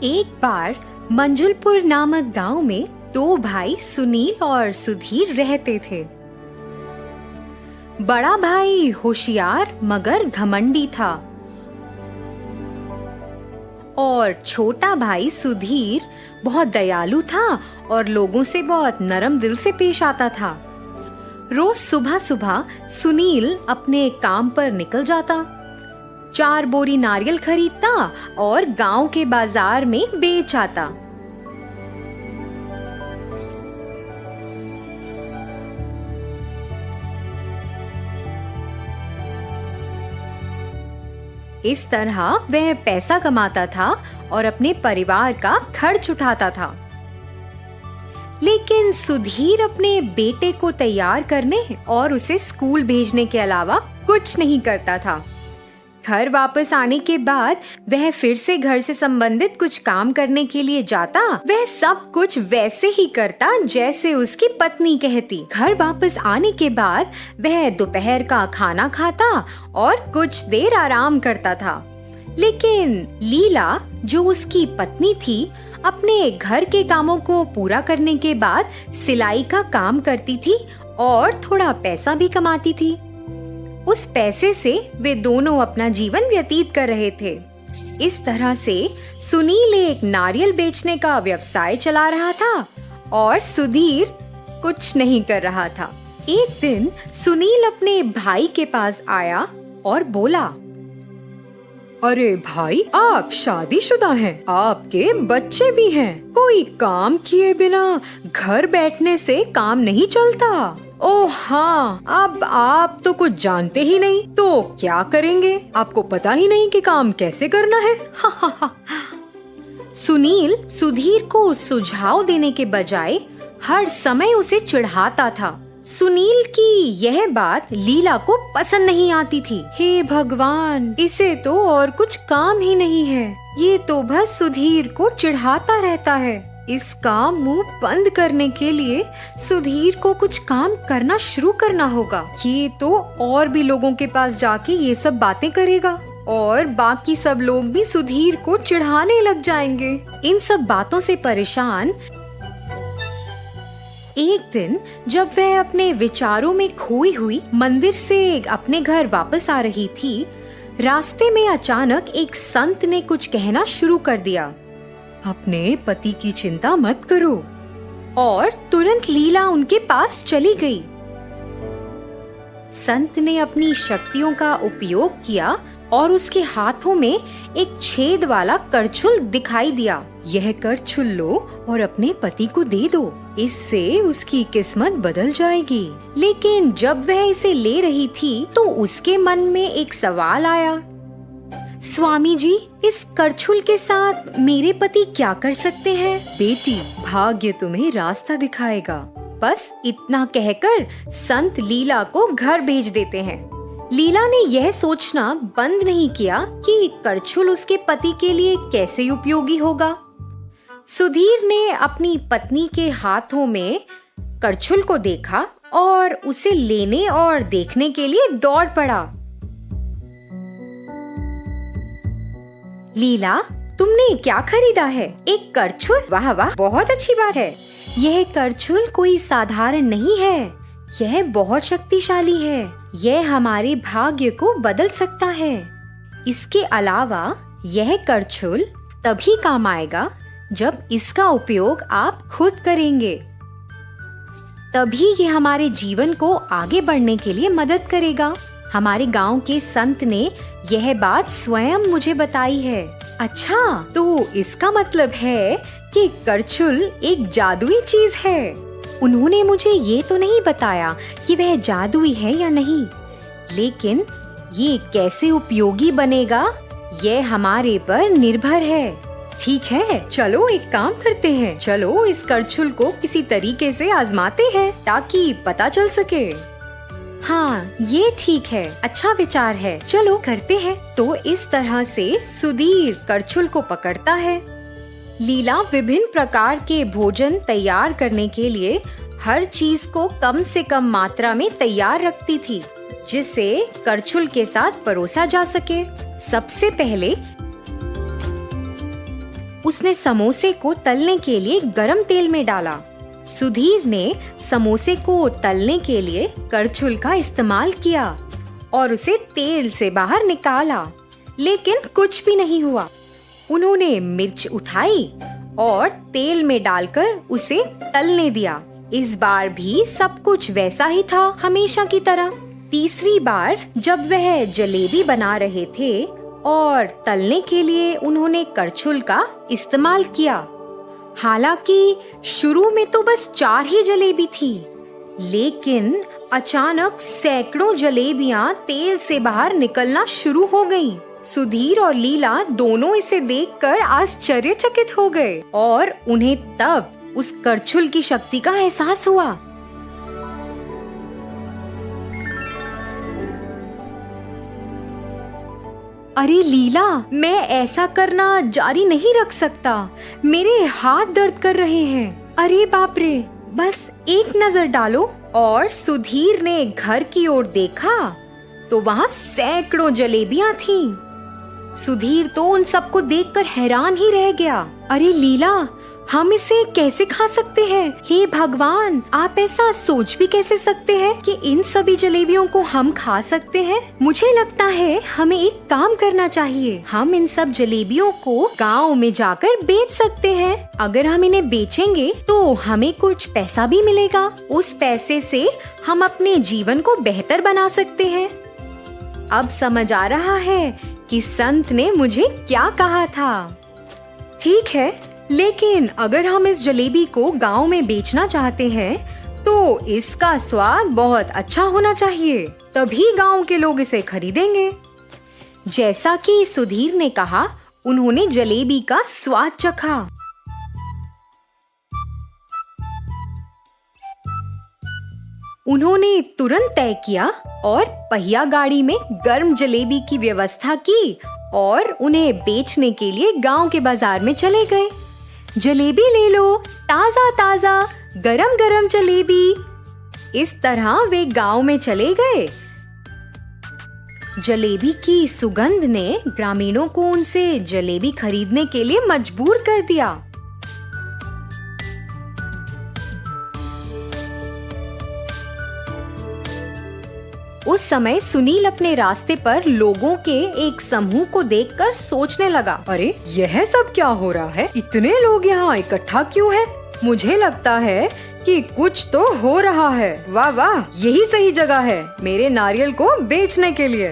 एक बार मंजुलपुर नामक गांव में दो भाई सुनील और सुधीर रहते थे। बड़ा भाई होशियार मगर घमंडी था और छोटा भाई सुधीर बहुत दयालु था और लोगों से बहुत नरम दिल से पेश आता था। रोज सुबह सुबह सुनील अपने काम पर निकल जाता, 4 बोरी नारियल खरीदता और गांव के बाजार में बेच आता। इस तरह वह पैसा कमाता था और अपने परिवार का खर्च उठाता था। लेकिन सुधीर अपने बेटे को तैयार करने और उसे स्कूल भेजने के अलावा कुछ नहीं करता था। घर वापस आने के बाद वह फिर से घर से संबंधित कुछ काम करने के लिए जाता। वह सब कुछ वैसे ही करता जैसे उसकी पत्नी कहती। घर वापस आने के बाद वह दोपहर का खाना खाता और कुछ देर आराम करता था। लेकिन लीला, जो उसकी पत्नी थी, अपने घर के कामों को पूरा करने के बाद सिलाई का काम करती थी और थोड़ा पैसा भी कमाती थी। उस पैसे से वे दोनों अपना जीवन व्यतीत कर रहे थे। इस तरह से सुनील एक नारियल बेचने का व्यवसाय चला रहा था और सुधीर कुछ नहीं कर रहा था। एक दिन सुनील अपने भाई के पास आया और बोला, अरे भाई, आप शादीशुदा हैं, आपके बच्चे भी हैं, कोई काम किए बिना घर बैठने से काम नहीं चलता। ओह हाँ, अब आप तो कुछ जानते ही नहीं, तो क्या करेंगे? आपको पता ही नहीं कि काम कैसे करना है। सुनील सुधीर को सुझाव देने के बजाय हर समय उसे चिढ़ाता था। सुनील की यह बात लीला को पसंद नहीं आती थी। हे भगवान, इसे तो और कुछ काम ही नहीं है, ये तो बस सुधीर को चिढ़ाता रहता है। इसका मुंह बंद करने के लिए सुधीर को कुछ काम करना शुरू करना होगा। ये तो और भी लोगों के पास जाके ये सब बातें करेगा और बाकी सब लोग भी सुधीर को चिढ़ाने लग जाएंगे। इन सब बातों से परेशान एक दिन जब वह अपने विचारों में खोई हुई मंदिर से अपने घर वापस आ रही थी, रास्ते में अचानक एक संत ने कुछ कहना शुरू कर दिया। अपने पति की चिंता मत करो। और तुरंत लीला उनके पास चली गई। संत ने अपनी शक्तियों का उपयोग किया और उसके हाथों में एक छेद वाला करछुल दिखाई दिया। यह करछुल लो और अपने पति को दे दो, इससे उसकी किस्मत बदल जाएगी। लेकिन जब वह इसे ले रही थी तो उसके मन में एक सवाल आया। स्वामी जी, इस करछुल के साथ मेरे पति क्या कर सकते हैं? बेटी, भाग्य तुम्हें रास्ता दिखाएगा। बस इतना कहकर संत लीला को घर भेज देते हैं। लीला ने यह सोचना बंद नहीं किया कि करछुल उसके पति के लिए कैसे उपयोगी होगा। सुधीर ने अपनी पत्नी के हाथों में करछुल को देखा और उसे लेने और देखने के लिए दौड़ पड़ा। लीला, तुमने क्या खरीदा है? एक करछुल? वाह वाह, बहुत अच्छी बात है। यह करछुल कोई साधारण नहीं है, यह बहुत शक्तिशाली है। यह हमारे भाग्य को बदल सकता है। इसके अलावा यह करछुल तभी काम आएगा जब इसका उपयोग आप खुद करेंगे, तभी ये हमारे जीवन को आगे बढ़ने के लिए मदद करेगा। हमारे गांव के संत ने यह बात स्वयं मुझे बताई है। अच्छा, तो इसका मतलब है कि करछुल एक जादुई चीज है। उन्होंने मुझे ये तो नहीं बताया कि वह जादुई है या नहीं, लेकिन ये कैसे उपयोगी बनेगा यह हमारे पर निर्भर है। ठीक है, चलो एक काम करते हैं। चलो इस करछुल को किसी तरीके से आजमाते हैं ताकि पता चल सके। हाँ, ये ठीक है, अच्छा विचार है, चलो करते हैं। तो इस तरह से सुधीर करछुल को पकड़ता है। लीला विभिन्न प्रकार के भोजन तैयार करने के लिए हर चीज को कम से कम मात्रा में तैयार रखती थी, जिसे करछुल के साथ परोसा जा सके। सबसे पहले उसने समोसे को तलने के लिए गरम तेल में डाला। सुधीर ने समोसे को तलने के लिए करछुल का इस्तेमाल किया और उसे तेल से बाहर निकाला, लेकिन कुछ भी नहीं हुआ। उन्होंने मिर्च उठाई और तेल में डालकर उसे तलने दिया। इस बार भी सब कुछ वैसा ही था, हमेशा की तरह। तीसरी बार जब वह जलेबी बना रहे थे और तलने के लिए उन्होंने करछुल का इस्तेमाल किया। हालांकि शुरू में तो बस 4 ही जलेबी थी, लेकिन अचानक सैकड़ों जलेबियां तेल से बाहर निकलना शुरू हो गईं। सुधीर और लीला दोनों इसे देखकर आश्चर्यचकित हो गए और उन्हें तब उस करछुल की शक्ति का एहसास हुआ। अरे लीला, मैं ऐसा करना जारी नहीं रख सकता, मेरे हाथ दर्द कर रहे हैं। अरे बाप रे, बस एक नजर डालो। और सुधीर ने घर की ओर देखा तो वहाँ सैकड़ों जलेबियां थीं। सुधीर तो उन सबको देखकर हैरान ही रह गया। अरे लीला, हम इसे कैसे खा सकते हैं? हे भगवान, आप ऐसा सोच भी कैसे सकते हैं कि इन सभी जलेबियों को हम खा सकते हैं? मुझे लगता है हमें एक काम करना चाहिए। हम इन सब जलेबियों को गांव में जाकर बेच सकते हैं। अगर हम इन्हें बेचेंगे तो हमें कुछ पैसा भी मिलेगा। उस पैसे से हम अपने जीवन को बेहतर बना सकते हैं। अब समझ आ रहा है कि संत ने मुझे क्या कहा था। ठीक है, लेकिन अगर हम इस जलेबी को गांव में बेचना चाहते हैं तो इसका स्वाद बहुत अच्छा होना चाहिए, तभी गांव के लोग इसे खरीदेंगे। जैसा कि सुधीर ने कहा, उन्होंने जलेबी का स्वाद चखा। उन्होंने तुरंत तय किया और पहिया गाड़ी में गर्म जलेबी की व्यवस्था की और उन्हें बेचने के लिए गांव के बाजार में चले गए। जलेबी ले लो, ताजा ताजा गरम गरम जलेबी। इस तरह वे गांव में चले गए। जलेबी की सुगंध ने ग्रामीणों को उनसे जलेबी खरीदने के लिए मजबूर कर दिया। उस समय सुनील अपने रास्ते पर लोगों के एक समूह को देखकर सोचने लगा, अरे यह सब क्या हो रहा है? इतने लोग यहाँ इकट्ठा क्यों हैं? मुझे लगता है कि कुछ तो हो रहा है। वाह वाह, यही सही जगह है मेरे नारियल को बेचने के लिए।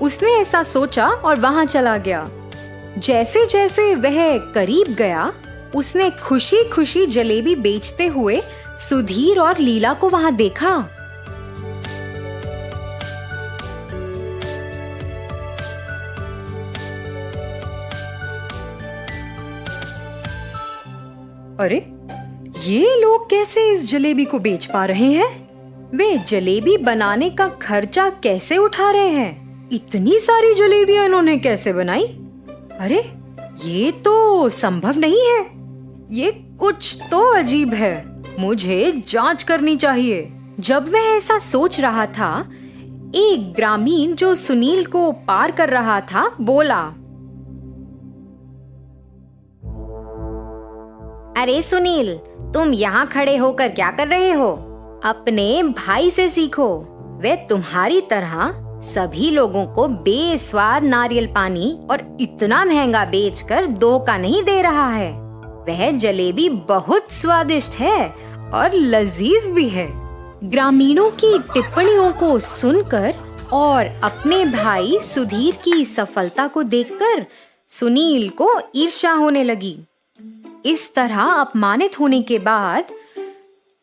उसने ऐसा सोचा और वहाँ चला गया। जैसे जैसे वह करीब गया, उसने खुशी खुशी जलेबी बेचते हुए सुधीर और लीला को वहाँ देखा। अरे, ये लोग कैसे इस जलेबी को बेच पा रहे हैं? वे जलेबी बनाने का खर्चा कैसे उठा रहे हैं? इतनी सारी जलेबियां इन्होंने कैसे बनाई? अरे, ये तो संभव नहीं है। ये कुछ तो अजीब है। मुझे जांच करनी चाहिए। जब वह ऐसा सोच रहा था, एक ग्रामीण जो सुनील को पार कर रहा था बोला, अरे सुनील, तुम यहाँ खड़े होकर क्या कर रहे हो? अपने भाई से सीखो। वे तुम्हारी तरह सभी लोगों को बेस्वाद नारियल पानी और इतना महंगा बेचकर धोखा नहीं दे रहा है। वह जलेबी बहुत स्वादिष्ट है और लजीज भी है। ग्रामीणों की टिप्पणियों को सुनकर और अपने भाई सुधीर की सफलता को देखकर सुनील को ईर्ष्या होने लगी। इस तरह अपमानित होने के बाद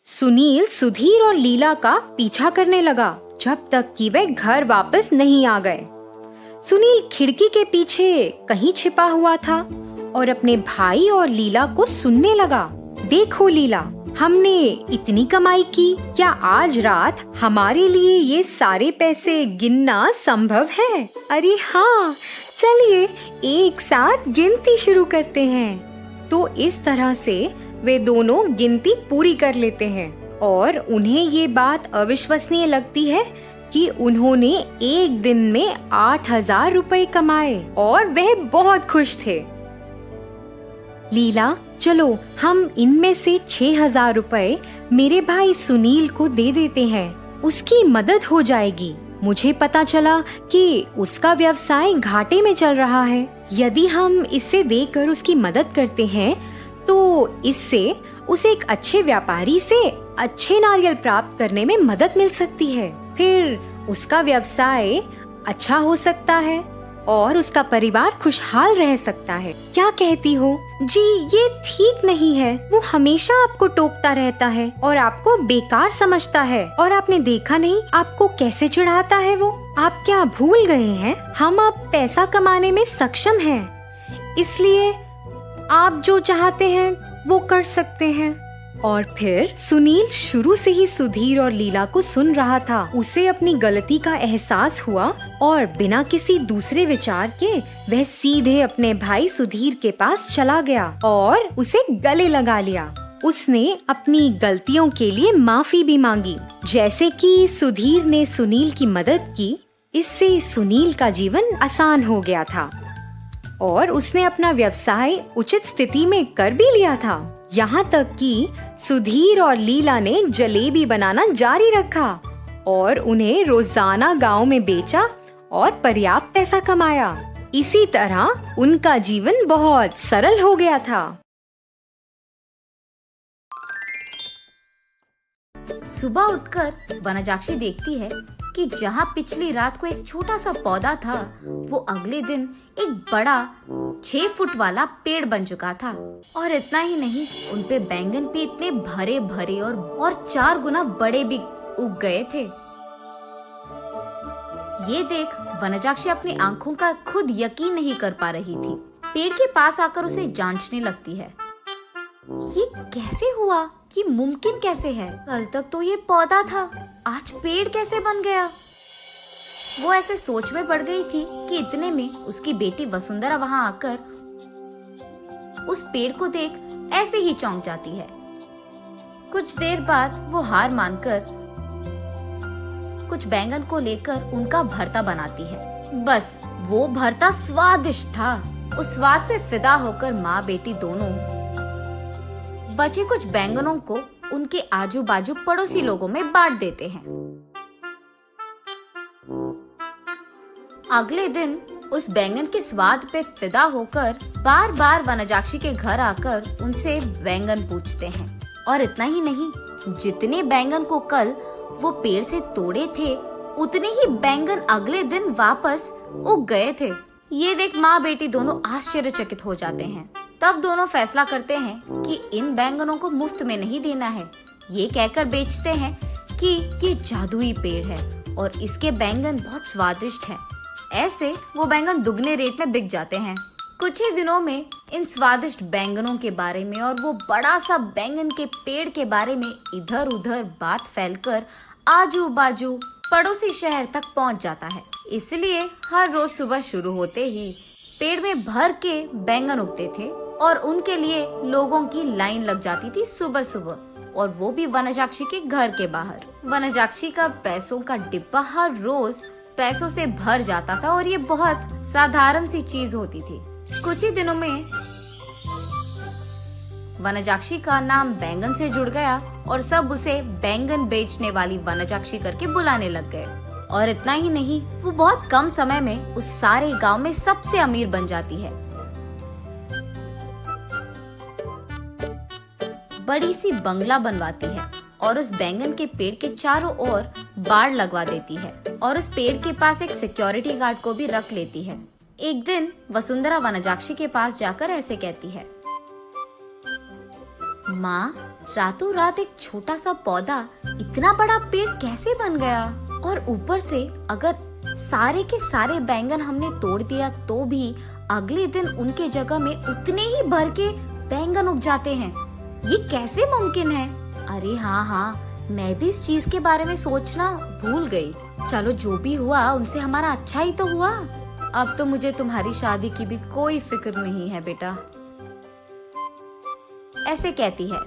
सुनील सुधीर और लीला का पीछा करने लगा जब तक कि वे घर वापस नहीं आ गए। सुनील खिड़की के पीछे कहीं छिपा हुआ था और अपने भाई और लीला को सुनने लगा। देखो लीला, हमने इतनी कमाई की, क्या आज रात हमारे लिए ये सारे पैसे गिनना संभव है? अरे हाँ, चलिए एक साथ गिनती शुरू करते हैं। तो इस तरह से वे दोनों गिनती पूरी कर लेते हैं और उन्हें ये बात अविश्वसनीय लगती है कि उन्होंने एक दिन में 8,000 रुपए कमाए और वह बहुत खुश थे। लीला, चलो हम इनमें से 6,000 रुपए मेरे भाई सुनील को दे देते हैं, उसकी मदद हो जाएगी। मुझे पता चला कि उसका व्यवसाय घाटे में चल रहा है। यदि हम इसे देकर उसकी मदद करते हैं तो इससे उसे एक अच्छे व्यापारी से अच्छे नारियल प्राप्त करने में मदद मिल सकती है। फिर उसका व्यवसाय अच्छा हो सकता है और उसका परिवार खुशहाल रह सकता है। क्या कहती हो? जी, ये ठीक नहीं है। वो हमेशा आपको टोकता रहता है और आपको बेकार समझता है। और आपने देखा नहीं आपको कैसे चिढ़ाता है वो? आप क्या भूल गए हैं? हम अब पैसा कमाने में सक्षम हैं, इसलिए आप जो चाहते हैं वो कर सकते हैं। और फिर सुनील शुरू से ही सुधीर और लीला को सुन रहा था। उसे अपनी गलती का एहसास हुआ और बिना किसी दूसरे विचार के वह सीधे अपने भाई सुधीर के पास चला गया और उसे गले लगा लिया। उसने अपनी गलतियों के लिए माफी भी मांगी। जैसे कि सुधीर ने सुनील की मदद की, इससे सुनील का जीवन आसान हो गया था और उसने अपना व्यवसाय उचित स्थिति में कर भी लिया था। यहाँ तक कि सुधीर और लीला ने जलेबी बनाना जारी रखा और उन्हें रोजाना गांव में बेचा और पर्याप्त पैसा कमाया। इसी तरह उनका जीवन बहुत सरल हो गया था। सुबह उठकर वनजाक्षी देखती है कि जहाँ पिछली रात को एक छोटा सा पौधा था, वो अगले दिन एक बड़ा 6 फुट वाला पेड़ बन चुका था। और इतना ही नहीं, उनपे बैंगन भी इतने भरे भरे और 4 गुना बड़े भी उग गए थे। ये देख वनजाक्षी अपनी आंखों का खुद यकीन नहीं कर पा रही थी। पेड़ के पास आकर उसे जांचने लगती है। ये कैसे हुआ? ये मुमकिन कैसे है? कल तक तो ये पौधा था, आज पेड़ कैसे बन गया? वो ऐसे सोच में पड़ गई थी कि इतने में उसकी बेटी वसुंधरा वहां आकर उस पेड़ को देख ऐसे ही चौंक जाती है। कुछ देर बाद वो हार मानकर कुछ बैंगन को लेकर उनका भरता बनाती है। बस वो भरता स्वादिष्ट था। उस स्वाद पे फिदा होकर माँ बेटी दोनों बचे कुछ बैंगनों को उनके आजू बाजू पड़ोसी लोगों में बांट देते हैं। अगले दिन उस बैंगन के स्वाद पे फिदा होकर बार बार वनजाक्षी के घर आकर उनसे बैंगन पूछते हैं। और इतना ही नहीं, जितने बैंगन को कल वो पेड़ से तोड़े थे, उतने ही बैंगन अगले दिन वापस उग गए थे। ये देख माँ बेटी दोनों आश्चर्यचकित हो जाते हैं। तब दोनों फैसला करते हैं कि इन बैंगनों को मुफ्त में नहीं देना है। ये कहकर बेचते हैं कि ये जादुई पेड़ है और इसके बैंगन बहुत स्वादिष्ट हैं। ऐसे वो बैंगन दुगने रेट में बिक जाते हैं। कुछ ही दिनों में इन स्वादिष्ट बैंगनों के बारे में और वो बड़ा सा बैंगन के पेड़ के बारे में इधर उधर बात फैलकर आजू बाजू पड़ोसी शहर तक पहुंच जाता है। इसलिए हर रोज सुबह शुरू होते ही पेड़ में भर के बैंगन उगते थे और उनके लिए लोगों की लाइन लग जाती थी सुबह सुबह, और वो भी वनजाक्षी के घर के बाहर। वनजाक्षी का पैसों का डिब्बा हर रोज पैसों से भर जाता था और ये बहुत साधारण सी चीज होती थी। कुछ ही दिनों में वनजाक्षी का नाम बैंगन से जुड़ गया और सब उसे बैंगन बेचने वाली वनजाक्षी करके बुलाने लग गए। और इतना ही नहीं, वो बहुत कम समय में उस सारे गांव में सबसे अमीर बन जाती है। बड़ी सी बंगला बनवाती है और उस बैंगन के पेड़ के चारों ओर बाड़ लगवा देती है और उस पेड़ के पास एक सिक्योरिटी गार्ड को भी रख लेती है। एक दिन वसुंधरा वनजाक्षी के पास जाकर ऐसे कहती है, माँ, रातों रात एक छोटा सा पौधा इतना बड़ा पेड़ कैसे बन गया? और ऊपर से अगर सारे के सारे बैंगन हमने तोड़ दिया तो भी अगले दिन उनके जगह में उतने ही भर के बैंगन उग जाते हैं। ये कैसे मुमकिन है? अरे हाँ, मैं भी इस चीज के बारे में सोचना भूल गई। चलो जो भी हुआ उनसे हमारा अच्छा ही तो हुआ। अब तो मुझे तुम्हारी शादी की भी कोई फिक्र नहीं है बेटा, ऐसे कहती है।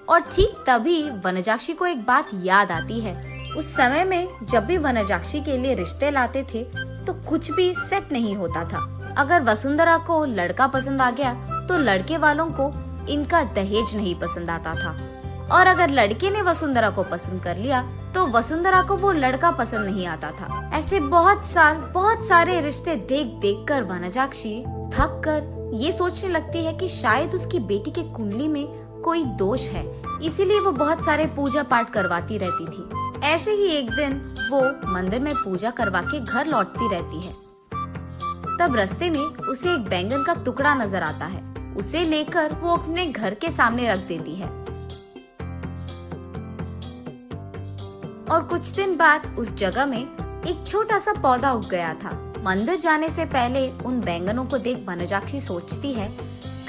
और ठीक तभी वनजाक्षी को एक बात याद आती है उस समय में जब भी वनजाक्षी के लिए रिश्ते लाते थे तो कुछ भी सेट नहीं होता था। अगर वसुंधरा को लड़का पसंद आ गया तो लड़के वालों को इनका दहेज नहीं पसंद आता था, और अगर लड़के ने वसुंधरा को पसंद कर लिया तो वसुंधरा को वो लड़का पसंद नहीं आता था। ऐसे बहुत सारे रिश्ते देख देख कर वनजाक्षी थक कर ये सोचने लगती है कि शायद उसकी बेटी के कुंडली में कोई दोष है, इसीलिए वो बहुत सारे पूजा पाठ करवाती रहती थी। ऐसे ही एक दिन वो मंदिर में पूजा करवा के घर लौटती रहती है। तब रास्ते में उसे एक बैंगन का टुकड़ा नजर आता है। उसे लेकर वो अपने घर के सामने रख देती है, और कुछ दिन बाद उस जगह में एक छोटा सा पौधा उग गया था। मंदिर जाने से पहले उन बैंगनों को देख वनजाक्षी सोचती है,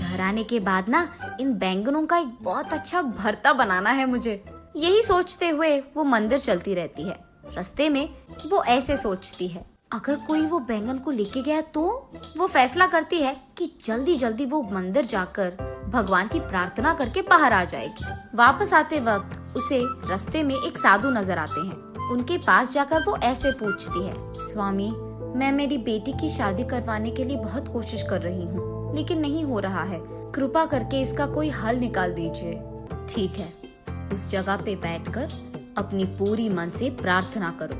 घर आने के बाद ना इन बैंगनों का एक बहुत अच्छा भरता बनाना है मुझे। यही सोचते हुए वो मंदिर चलती रहती है। रास्ते में वो ऐसे सोचती है, अगर कोई वो बैंगन को लेके गया तो वो फैसला करती है कि जल्दी जल्दी वो मंदिर जाकर भगवान की प्रार्थना करके बाहर आ जाएगी। वापस आते वक्त उसे रास्ते में एक साधु नजर आते हैं। उनके पास जाकर वो ऐसे पूछती है, स्वामी, मैं मेरी बेटी की शादी करवाने के लिए बहुत कोशिश कर रही हूँ, लेकिन नहीं हो रहा है। कृपा करके इसका कोई हल निकाल दीजिए। ठीक है, उस जगह पे बैठकर अपनी पूरी मन से प्रार्थना करो,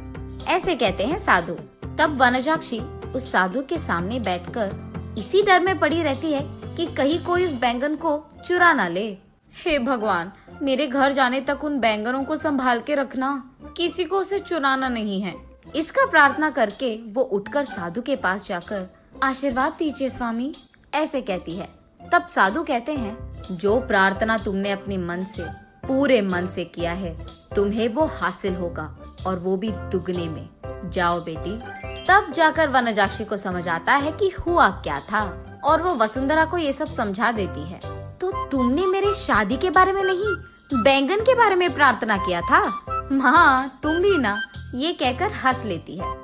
ऐसे कहते हैं साधु। तब वनजाक्षी उस साधु के सामने बैठकर इसी डर में पड़ी रहती है कि कहीं कोई उस बैंगन को चुरा ना ले। हे भगवान, मेरे घर जाने तक उन बैंगनों को संभाल के रखना, किसी को उसे चुराना नहीं है। इसका प्रार्थना करके वो उठकर साधु के पास जाकर आशीर्वाद दीजिए स्वामी, ऐसे कहती है। तब साधु कहते हैं, जो प्रार्थना तुमने अपने मन से, पूरे मन से किया है, तुम्हें वो हासिल होगा, और वो भी दुगने में। जाओ बेटी। तब जाकर वनजाक्षी को समझ आता है कि हुआ क्या था, और वो वसुंधरा को ये सब समझा देती है। तो तुमने मेरे शादी के बारे में नहीं, बैंगन के बारे में प्रार्थना किया था? हाँ, तुम भी ना, ये कहकर हंस लेती है।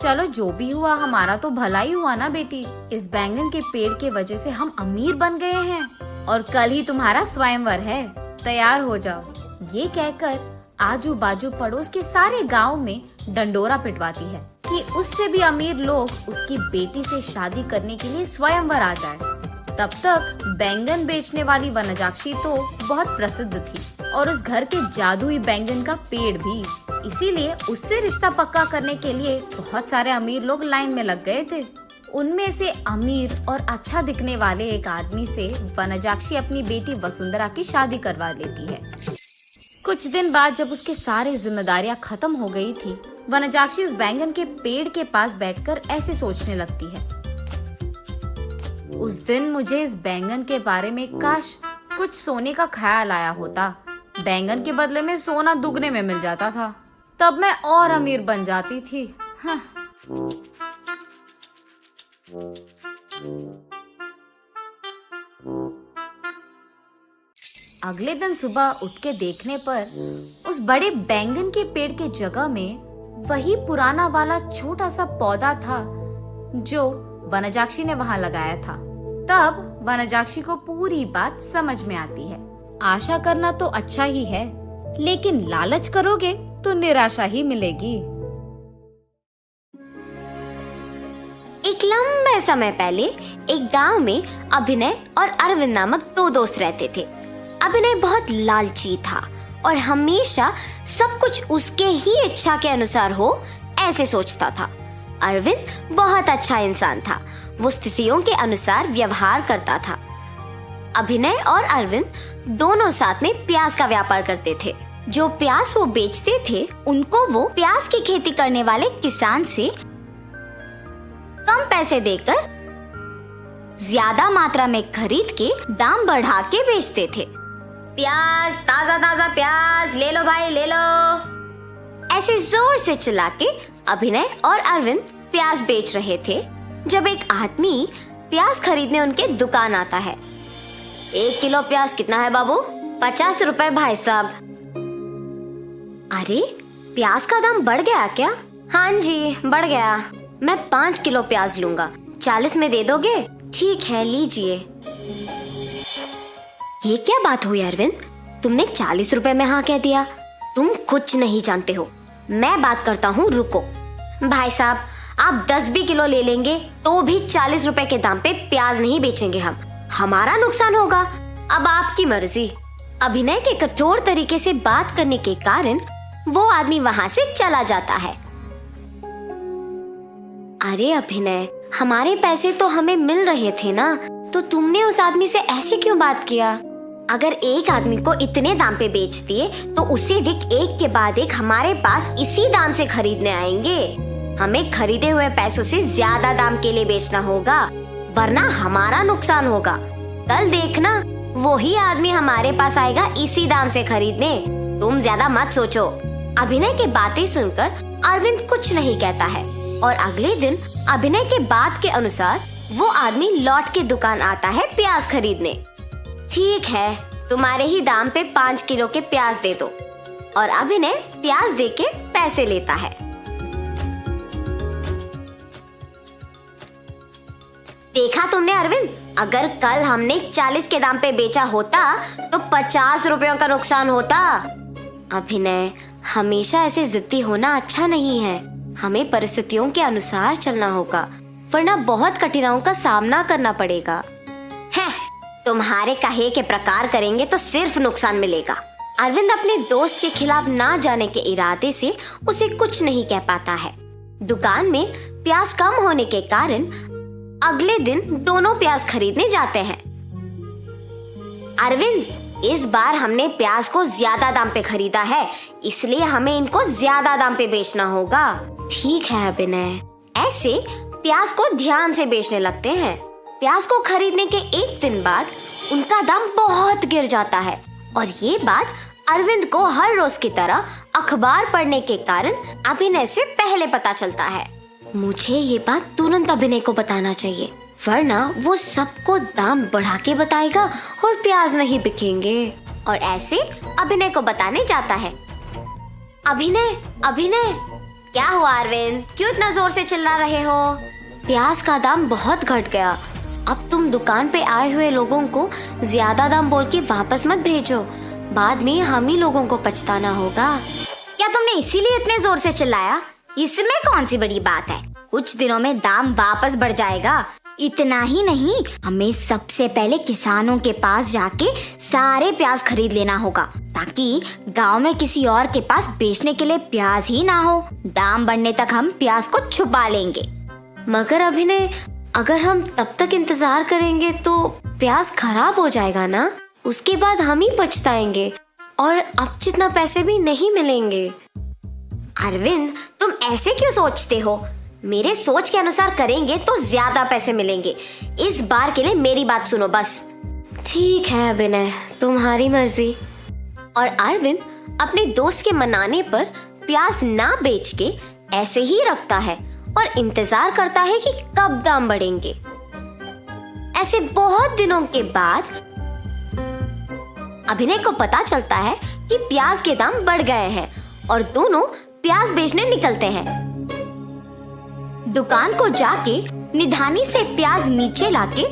चलो जो भी हुआ, हमारा तो भला ही हुआ ना बेटी। इस बैंगन के पेड़ के वजह से हम अमीर बन गए हैं, और कल ही तुम्हारा स्वयंवर है, तैयार हो जाओ। ये कहकर आजू बाजू पड़ोस के सारे गांव में डंडोरा पिटवाती है कि उससे भी अमीर लोग उसकी बेटी से शादी करने के लिए स्वयंवर आ जाए। तब तक बैंगन बेचने वाली वनजाक्षी तो बहुत प्रसिद्ध थी, और उस घर के जादुई बैंगन का पेड़ भी। इसीलिए उससे रिश्ता पक्का करने के लिए बहुत सारे अमीर लोग लाइन में लग गए थे। उनमें से अमीर और अच्छा दिखने वाले एक आदमी से वनजाक्षी अपनी बेटी वसुंधरा की शादी करवा लेती है। कुछ दिन बाद जब उसके सारे जिम्मेदारियां खत्म हो गई थी, वनजाक्षी उस बैंगन के पेड़ के पास बैठकर ऐसे सोचने लगती है, उस दिन मुझे इस बैंगन के बारे में काश कुछ सोने का ख्याल आया होता। बैंगन के बदले में सोना दुगने में मिल जाता था, तब मैं और अमीर बन जाती थी। हाँ। अगले दिन सुबह उठ के देखने पर उस बड़े बैंगन के पेड़ के जगह में वही पुराना वाला छोटा सा पौधा था जो वनजाक्षी ने वहां लगाया था। तब वनजाक्षी को पूरी बात समझ में आती है। आशा करना तो अच्छा ही है, लेकिन लालच करोगे तो निराशा ही मिलेगी। एक लंबे समय पहले एक गांव में अभिनय और अरविंद नामक दो दोस्त रहते थे। अभिनय बहुत लालची था और हमेशा सब कुछ उसके ही इच्छा के अनुसार हो ऐसे सोचता था। अरविंद बहुत अच्छा इंसान था, वो स्थितियों के अनुसार व्यवहार करता था। अभिनय और अरविंद दोनों साथ में प्याज का व्यापार करते थे। जो प्याज वो बेचते थे उनको वो प्याज की खेती करने वाले किसान से कम पैसे देकर ज्यादा मात्रा में खरीद के दाम बढ़ा के बेचते थे। प्याज, ताजा ताजा प्याज ले लो भाई, ले लो, ऐसे जोर से चिल्ला के अभिनय और अरविंद प्याज बेच रहे थे जब एक आदमी प्याज खरीदने उनके दुकान आता है। 1 किलो प्याज कितना है बाबू? 50 रुपए भाई साहब। अरे, प्याज का दाम बढ़ गया क्या? हाँ जी, बढ़ गया। मैं 5 किलो प्याज लूंगा, 40 में दे दोगे? ठीक है, लीजिए। ये क्या बात हुई अरविंद? तुमने 40 रुपए में हाँ कह दिया। तुम कुछ नहीं जानते हो, मैं बात करता हूँ, रुको। भाई साहब, आप 10 भी किलो ले लेंगे तो भी 40 रुपए के दाम पे प्याज नहीं बेचेंगे हम, हमारा नुकसान होगा। अब आपकी मर्जी। अभिनय के कठोर तरीके से बात करने के कारण वो आदमी वहां से चला जाता है। अरे अभिनय, हमारे पैसे तो हमें मिल रहे थे ना, तो तुमने उस आदमी से ऐसे क्यों बात किया? अगर एक आदमी को इतने दाम पे बेच दिए तो उसे देख एक के बाद एक हमारे पास इसी दाम से खरीदने आएंगे। हमें खरीदे हुए पैसों से ज्यादा दाम के लिए बेचना होगा, वरना हमारा नुकसान होगा। कल देखना, वही आदमी हमारे पास आएगा इसी दाम से खरीदने। तुम ज्यादा मत सोचो। अभिनय की बातें सुनकर अरविंद कुछ नहीं कहता है और अगले दिन अभिनय के बात के अनुसार वो आदमी लौट के दुकान आता है प्याज खरीदने। ठीक है, तुम्हारे ही दाम पे 5 किलो के प्याज दे दो। और अभिनय प्याज दे के पैसे लेता है। देखा तुमने अरविंद, अगर कल हमने 40 के दाम पे बेचा होता तो 50 रुपयों का नुकसान होता। अभिनय, हमेशा ऐसे जिद्दी होना अच्छा नहीं है। हमें परिस्थितियों के अनुसार चलना होगा, वरना बहुत कठिनाइयों का सामना करना पड़ेगा। है, तुम्हारे कहे के प्रकार करेंगे तो सिर्फ नुकसान मिलेगा। अरविंद अपने दोस्त के खिलाफ ना जाने के इरादे से उसे कुछ नहीं कह पाता है। दुकान में प्याज कम होने के कारण अगले दिन दोनों प्याज खरीदने जाते हैं। अरविंद, इस बार हमने प्याज को ज्यादा दाम पे खरीदा है, इसलिए हमें इनको ज्यादा दाम पे बेचना होगा। ठीक है अभिनय। ऐसे प्याज को ध्यान से बेचने लगते हैं। प्याज को खरीदने के एक दिन बाद उनका दाम बहुत गिर जाता है और ये बात अरविंद को हर रोज की तरह अखबार पढ़ने के कारण अभिनय से पहले पता चलता है। मुझे ये बात तुरंत अभिनय को बताना चाहिए, वरना वो सबको दाम बढ़ा के बताएगा और प्याज नहीं बिकेंगे। और ऐसे अभिनय को बताने जाता है। अभिनय, अभिनय, क्या हुआ अरविंद, क्यों इतना जोर से चिल्ला रहे हो? प्याज का दाम बहुत घट गया। अब तुम दुकान पे आए हुए लोगों को ज्यादा दाम बोल के वापस मत भेजो, बाद में हम ही लोगों को पछताना होगा। क्या तुमने इसीलिए इतने जोर से चिल्लाया? इसमें कौन सी बड़ी बात है, कुछ दिनों में दाम वापस बढ़ जाएगा। इतना ही नहीं, हमें सबसे पहले किसानों के पास जाके सारे प्याज खरीद लेना होगा, ताकि गांव में किसी और के पास बेचने के लिए प्याज ही ना हो। दाम बढ़ने तक हम प्याज को छुपा लेंगे। मगर अभिनय, अगर हम तब तक इंतजार करेंगे तो प्याज खराब हो जाएगा ना, उसके बाद हम ही पछताएंगे और अब जितना पैसे भी नहीं मिलेंगे। अरविंद, तुम ऐसे क्यों सोचते हो? मेरे सोच के अनुसार करेंगे तो ज्यादा पैसे मिलेंगे। इस बार के लिए मेरी बात सुनो बस। ठीक है अभिनय, तुम्हारी मर्जी। और अरविंद अपने दोस्त के मनाने पर प्याज ना बेच के ऐसे ही रखता है और इंतजार करता है कि कब दाम बढ़ेंगे। ऐसे बहुत दिनों के बाद अभिनय को पता चलता है कि प्याज के दाम बढ़ गए हैं और दोनों प्याज बेचने निकलते हैं। दुकान को जाके निधानी से प्याज नीचे लाके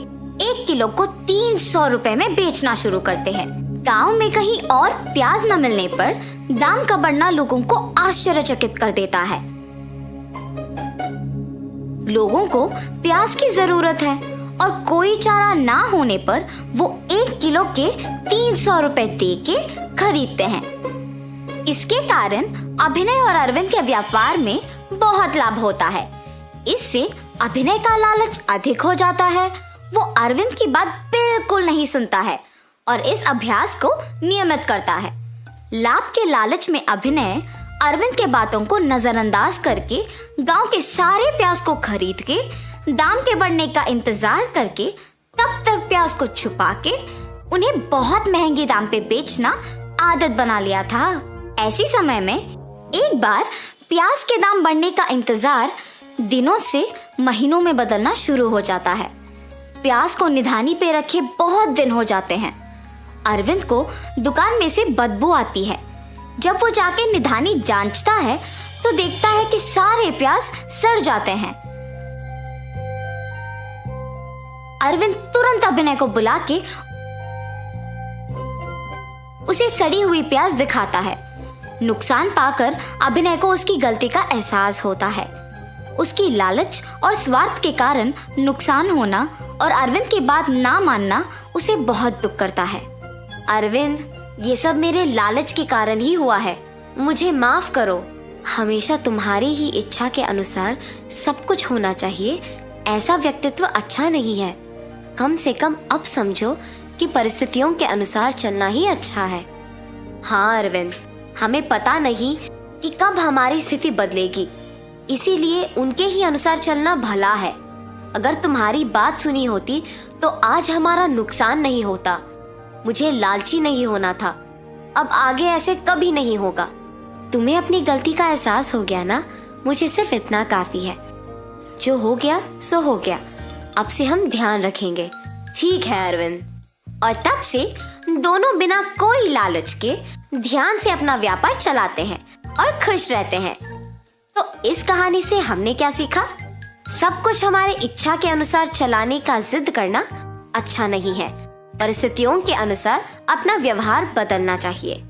1 किलो को 300 रुपए में बेचना शुरू करते हैं। गांव में कहीं और प्याज न मिलने पर दाम का बढ़ना लोगों को आश्चर्यचकित कर देता है। लोगों को प्याज की जरूरत है और कोई चारा ना होने पर वो 1 किलो के 300 रुपए दे के खरीदते हैं। इसके कारण अभिनय और अरविंद के व्यापार में बहुत लाभ होता है। इससे अभिनय का लालच अधिक हो जाता है। वो अरविंद की बात बिल्कुल नहीं सुनता है और इस अभ्यास को नियमित करता है। लाभ के लालच में अभिनय अरविंद के बातों को नजरअंदाज करके गांव के सारे प्याज को खरीद के दाम के बढ़ने का इंतजार करके तब तक प्याज को छुपा के उन्हें बहुत महंगे दाम पे बेचना आदत बना लिया था। ऐसी समय में एक बार प्याज के दाम बढ़ने का इंतजार दिनों से महीनों में बदलना शुरू हो जाता है। प्याज को निधानी पे रखे बहुत दिन हो जाते हैं। अरविंद को दुकान में से बदबू आती है। जब वो जाके निधानी जांचता है तो देखता है कि सारे प्याज सड़ जाते हैं। अरविंद तुरंत अभिनय को बुला के उसे सड़ी हुई प्याज दिखाता है। नुकसान पाकर अभिनय को उसकी गलती का एहसास होता है। उसकी लालच और स्वार्थ के कारण नुकसान होना और अरविंद की बात ना मानना उसे बहुत दुख करता है। अरविंद, ये सब मेरे लालच के कारण ही हुआ है, मुझे माफ करो। हमेशा तुम्हारी ही इच्छा के अनुसार सब कुछ होना चाहिए, ऐसा व्यक्तित्व अच्छा नहीं है। कम से कम अब समझो कि परिस्थितियों के अनुसार चलना ही अच्छा है। हाँ अरविंद, हमें पता नहीं कि कब हमारी स्थिति बदलेगी, इसीलिए उनके ही अनुसार चलना भला है। अगर तुम्हारी बात सुनी होती तो आज हमारा नुकसान नहीं होता। मुझे लालची नहीं होना था, अब आगे ऐसे कभी नहीं होगा। तुम्हें अपनी गलती का एहसास हो गया ना, मुझे सिर्फ इतना काफी है। जो हो गया सो हो गया, अब से हम ध्यान रखेंगे। ठीक है अरविंद। और तब से दोनों बिना कोई लालच के ध्यान से अपना व्यापार चलाते हैं और खुश रहते हैं। तो इस कहानी से हमने क्या सीखा? सब कुछ हमारी इच्छा के अनुसार चलाने का जिद करना अच्छा नहीं है। परिस्थितियों के अनुसार अपना व्यवहार बदलना चाहिए।